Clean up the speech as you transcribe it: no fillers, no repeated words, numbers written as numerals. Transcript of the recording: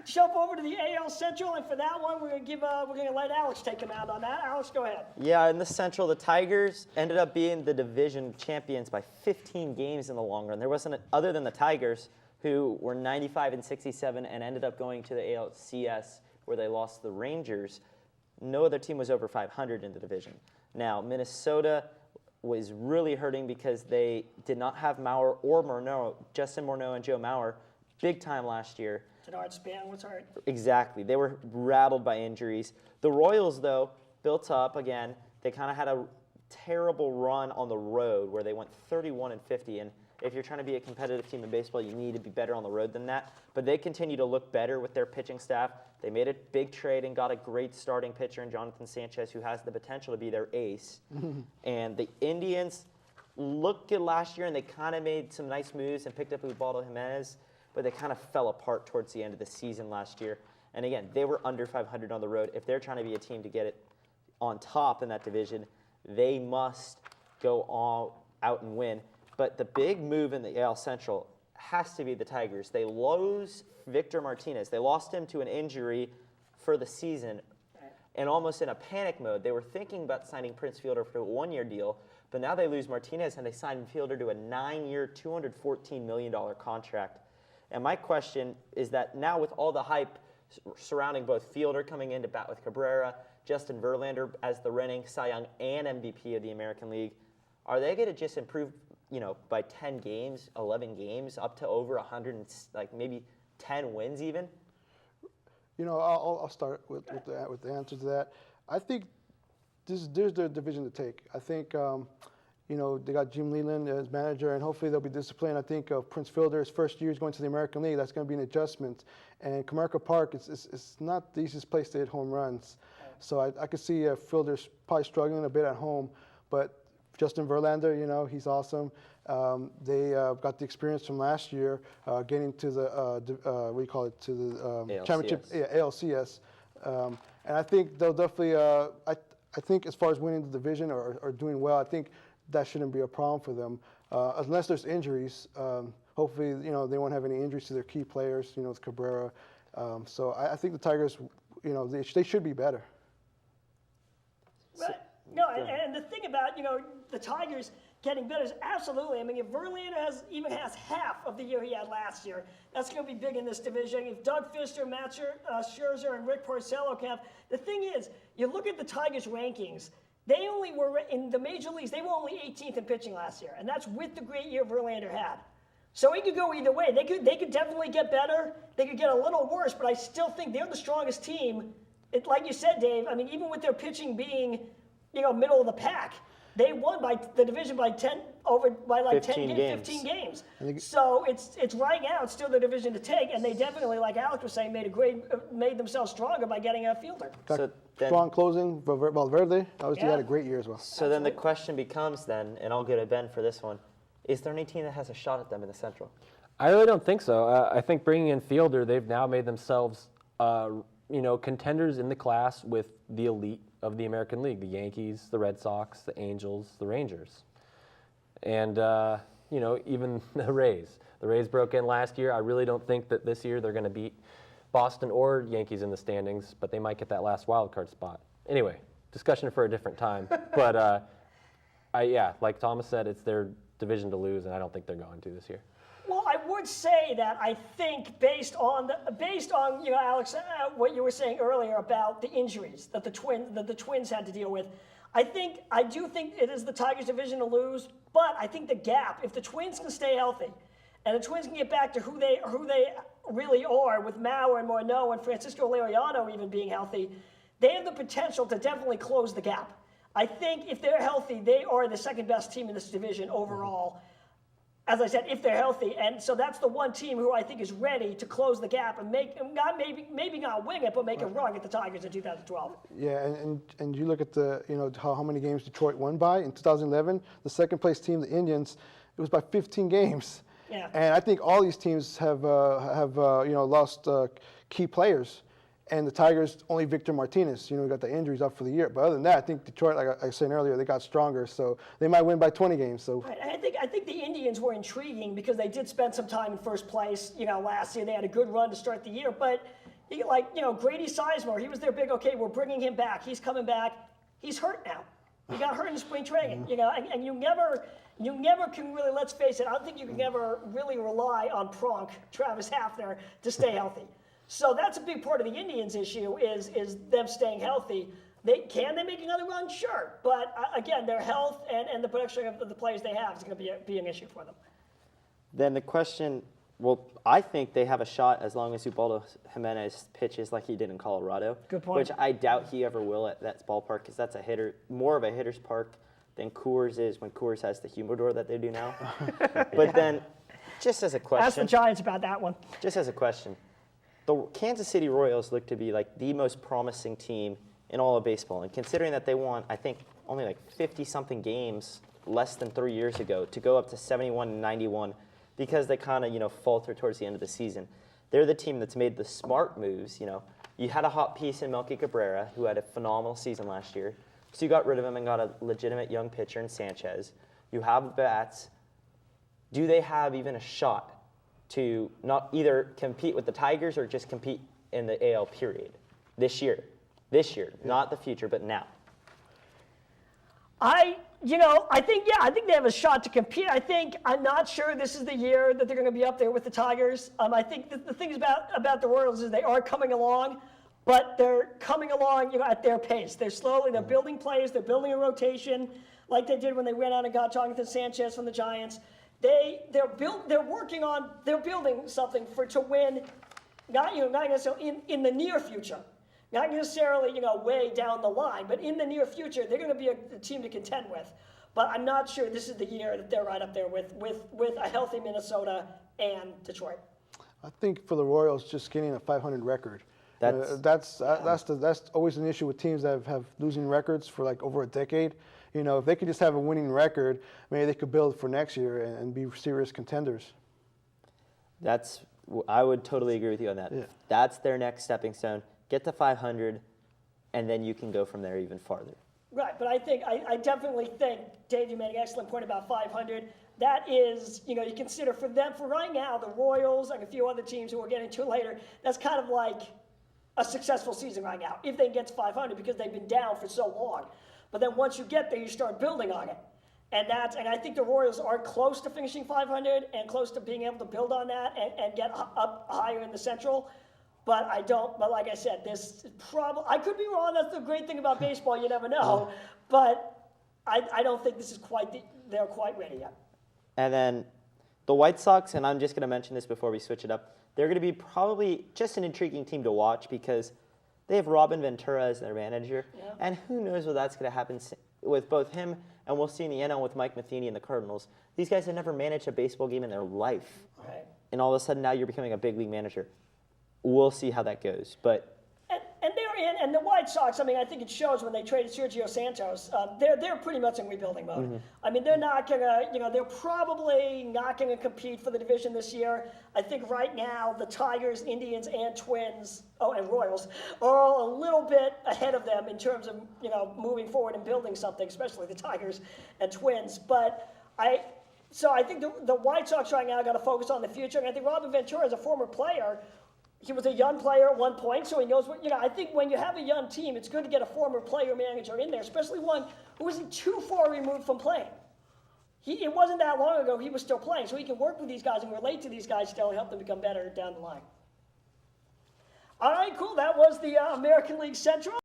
jump over to the AL Central, and for that one, we're gonna let Alex take him out on that. Alex, go ahead. Yeah, in the Central, the Tigers ended up being the division champions by 15 games in the long run. There wasn't, other than the Tigers, who were 95 and 67 and ended up going to the ALCS, where they lost the Rangers. No other team was over 500 in the division. Now, Minnesota was really hurting because they did not have Mauer or Morneau, Justin Morneau and Joe Mauer, big time last year. Denard Span was hurt. Exactly. They were rattled by injuries. The Royals, though, built up again. They kind of had a terrible run on the road where they went 31 and 50. And if you're trying to be a competitive team in baseball, you need to be better on the road than that. But they continue to look better with their pitching staff. They made a big trade and got a great starting pitcher in Jonathan Sanchez, who has the potential to be their ace. And the Indians looked good last year, and they kind of made some nice moves and picked up Ubaldo Jimenez, but they kind of fell apart towards the end of the season last year. And again, they were under 500 on the road. If they're trying to be a team to get it on top in that division, they must go all out and win. But the big move in the AL Central has to be the Tigers. They lose Victor Martinez. They lost him to an injury for the season, and almost in a panic mode. They were thinking about signing Prince Fielder for a one-year deal, but now they lose Martinez, and they sign Fielder to a 9-year, $214 million contract. And my question is that now with all the hype surrounding both Fielder coming in to bat with Cabrera, Justin Verlander as the reigning Cy Young and MVP of the American League, are they going to just improve, by 10 games, 11 games, up to over 100, like maybe 10 wins even? I'll start with the answer to that. I think there's the division to take. I think they got Jim Leland as manager, and hopefully they'll be disciplined. I think Prince Fielder's first year is going to the American League. That's going to be an adjustment. And Comerica Park, it's not the easiest place to hit home runs. So I could see Fielder's probably struggling a bit at home. But Justin Verlander, he's awesome. They got the experience from last year, getting to the to the championship, ALCS. And I think they'll definitely. I think as far as winning the division or doing well, I think that shouldn't be a problem for them, unless there's injuries. Hopefully, they won't have any injuries to their key players. With Cabrera. So I think the Tigers, they should be better. Right. No, and the thing about the Tigers getting better is absolutely. I mean, if Verlander even has half of the year he had last year, that's going to be big in this division. If Doug Fister, Matt Scherzer, and Rick Porcello can have, the thing is, you look at the Tigers' rankings. They only were in the major leagues. They were only 18th in pitching last year, and that's with the great year Verlander had. So it could go either way. They could definitely get better. They could get a little worse, but I still think they're the strongest team. Like you said, Dave. I mean, even with their pitching being, middle of the pack, they won the division by 10 games, 15 games. So it's right now. It's still the division to take, and they definitely, like Alex was saying, made themselves stronger by getting a Fielder. Strong closing. Valverde obviously had a great year as well. So then the question becomes and I'll go to Ben for this one: is there any team that has a shot at them in the Central? I really don't think so. I think bringing in Fielder, they've now made themselves, contenders in the class with the elite of the American League: the Yankees, the Red Sox, the Angels, the Rangers, and even the Rays. The Rays broke in last year. I really don't think that this year they're going to beat Boston or Yankees in the standings, but they might get that last wild card spot. Anyway, discussion for a different time. But like Thomas said, it's their division to lose, and I don't think they're going to this year. Well, I would say that I think based on Alex, what you were saying earlier about the injuries that the Twins had to deal with, I do think it is the Tigers' division to lose. But I think the gap, if the Twins can stay healthy, and the Twins can get back to who they really are, with Mauer and Morneau and Francisco Liriano even being healthy, they have the potential to definitely close the gap. I think if they're healthy, they are the second best team in this division overall. As I said, if they're healthy, and so that's the one team who I think is ready to close the gap and maybe not wing it, but make a run at the Tigers in 2012. Yeah, and you look at how many games Detroit won by in 2011. The second place team, the Indians, it was by 15 games. Yeah. And I think all these teams have lost key players. And the Tigers, only Victor Martinez, you know, got the injuries up for the year. But other than that, I think Detroit, like I was saying earlier, they got stronger. So they might win by 20 games. So Right, and I think the Indians were intriguing because they did spend some time in first place. You know, last year they had a good run to start the year, but Grady Sizemore, he was their big. Okay, we're bringing him back. He's coming back. He's hurt now. He got hurt in spring training. You know, and you never can really. Let's face it. I don't think you can ever really rely on Pronk, Travis Hafner, to stay healthy. So that's a big part of the Indians' issue is them staying healthy. Can they make another run? Sure. But again, their health and the production of the players they have is going to be an issue for them. Then the question, well, I think they have a shot as long as Ubaldo Jimenez pitches like he did in Colorado. Good point. Which I doubt he ever will at that ballpark because that's more of a hitter's park than Coors is when Coors has the humidor that they do now. But then, just as a question. Ask the Giants about that one. Just as a question, the Kansas City Royals look to be like the most promising team in all of baseball. And considering that they won, I think, only like 50-something games less than 3 years ago to go up to 71 and 91 because they kind of, falter towards the end of the season. They're the team that's made the smart moves, You had a hot piece in Melky Cabrera, who had a phenomenal season last year. So you got rid of him and got a legitimate young pitcher in Sanchez. You have bats. Do they have even a shot to not either compete with the Tigers or just compete in the AL period this year? This year, not the future, but now. I think they have a shot to compete. I'm not sure this is the year that they're going to be up there with the Tigers. I think the things about the Royals is they are coming along, but they're coming along, at their pace. They're building players, they're building a rotation like they did when they went out and got Jonathan Sanchez from the Giants. They're building something to win, not necessarily in the near future. Not necessarily, way down the line, but in the near future, they're going to be a team to contend with. But I'm not sure this is the year that they're right up there with a healthy Minnesota and Detroit. I think for the Royals, just getting a 500 record. That's always an issue with teams that have losing records for like over a decade. If they could just have a winning record, maybe they could build for next year and be serious contenders. I would totally agree with you on that. Yeah. That's their next stepping stone. Get to 500, and then you can go from there even farther. Right, but I definitely think, Dave, you made an excellent point about 500. That is, you consider for right now, the Royals and a few other teams who we'll get into later, that's kind of like a successful season right now, if they get to 500, because they've been down for so long. But then once you get there, you start building on it. And I think the Royals are close to finishing 500 and close to being able to build on that and get up higher in the Central. But like I said, I could be wrong. That's the great thing about baseball. You never know. But I don't think this is they're quite ready yet. And then the White Sox, and I'm just going to mention this before we switch it up, they're going to be probably just an intriguing team to watch because they have Robin Ventura as their manager. Yeah. And who knows what that's going to happen with both him and we'll see in the NL with Mike Matheny and the Cardinals. These guys have never managed a baseball game in their life. Right. And all of a sudden now you're becoming a big league manager. We'll see how that goes. But and they're in, and the White Sox, I think it shows when they traded Sergio Santos, they're pretty much in rebuilding mode. Mm-hmm. They're not gonna, they're probably not gonna compete for the division this year. I think right now the Tigers, Indians, and Twins, and Royals are all a little bit ahead of them in terms of, moving forward and building something, especially the Tigers and Twins. But I think the White Sox right now got to focus on the future. And I think Robin Ventura is a former player. He was a young player at one point, so he knows what, I think when you have a young team, it's good to get a former player manager in there, especially one who isn't too far removed from playing. It wasn't that long ago he was still playing, so he can work with these guys and relate to these guys still and help them become better down the line. All right, cool. That was the American League Central.